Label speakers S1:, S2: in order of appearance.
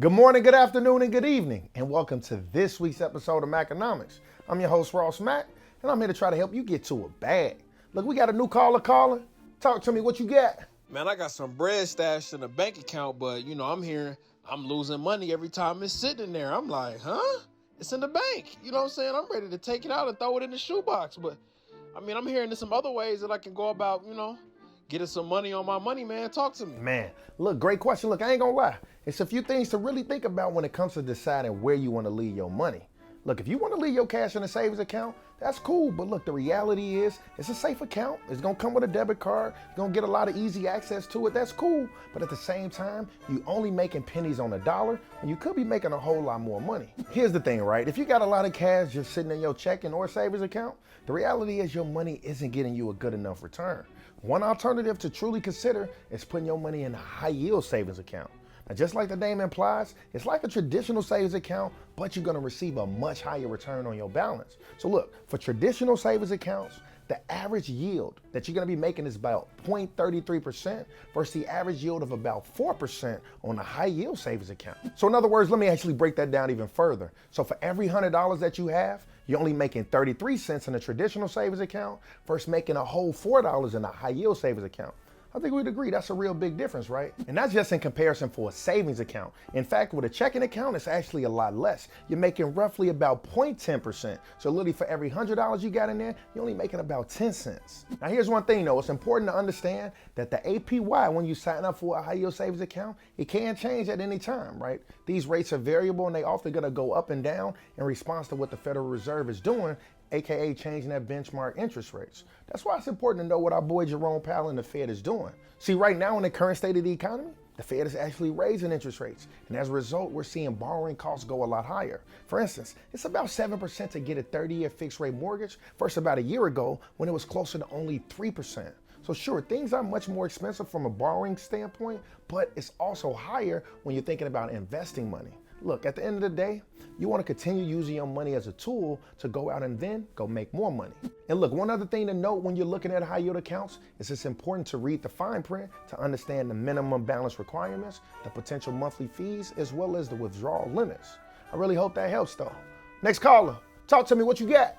S1: Good morning, good afternoon, and good evening, and welcome to this week's episode of Maconomics. I'm your host, Ro Mack, and I'm here to try to help you get to a bag. Look, we got a new caller calling. Talk to me, what you got?
S2: Man, I got some bread stashed in a bank account, but I'm hearing I'm losing money every time it's sitting there. I'm like, huh? It's in the bank. You know what I'm saying? I'm ready to take it out and throw it in the shoebox. But I'm hearing there's some other ways that I can go about, getting some money on my money, man. Talk to me.
S1: Man, look, great question. Look, I ain't gonna lie. It's a few things to really think about when it comes to deciding where you want to leave your money. Look, if you want to leave your cash in a savings account, that's cool. But look, the reality is it's a safe account. It's going to come with a debit card. You're going to get a lot of easy access to it. That's cool. But at the same time, you only making pennies on a dollar and you could be making a whole lot more money. Here's the thing, right? If you got a lot of cash just sitting in your checking or savings account, the reality is your money isn't getting you a good enough return. One alternative to truly consider is putting your money in a high yield savings account. Now, just like the name implies, it's like a traditional savings account, but you're going to receive a much higher return on your balance. So look, for traditional savings accounts, the average yield that you're going to be making is about 0.33% versus the average yield of about 4% on a high yield savings account. So in other words, let me actually break that down even further. So for every $100 that you have, you're only making 33 cents in a traditional savings account versus making a whole $4 in a high yield savings account. I think we'd agree that's a real big difference, right? And that's just in comparison for a savings account. In fact, with a checking account, it's actually a lot less. You're making roughly about 0.10%. So literally for every $100 you got in there, you're only making about 10 cents. Now here's one thing though, it's important to understand that the APY, when you sign up for a high yield savings account, it can change at any time, right? These rates are variable and they often gonna go up and down in response to what the Federal Reserve is doing, aka changing that benchmark interest rates. That's why it's important to know what our boy Jerome Powell and the Fed is doing. See, right now in the current state of the economy, the Fed is actually raising interest rates. And as a result, we're seeing borrowing costs go a lot higher. For instance, it's about 7% to get a 30-year fixed rate mortgage versus about a year ago when it was closer to only 3%. So sure, things are much more expensive from a borrowing standpoint, but it's also higher when you're thinking about investing money. Look, at the end of the day, you want to continue using your money as a tool to go out and then go make more money. And look, one other thing to note when you're looking at high yield accounts is it's important to read the fine print to understand the minimum balance requirements, the potential monthly fees, as well as the withdrawal limits. I really hope that helps though. Next caller, talk to me, what you got?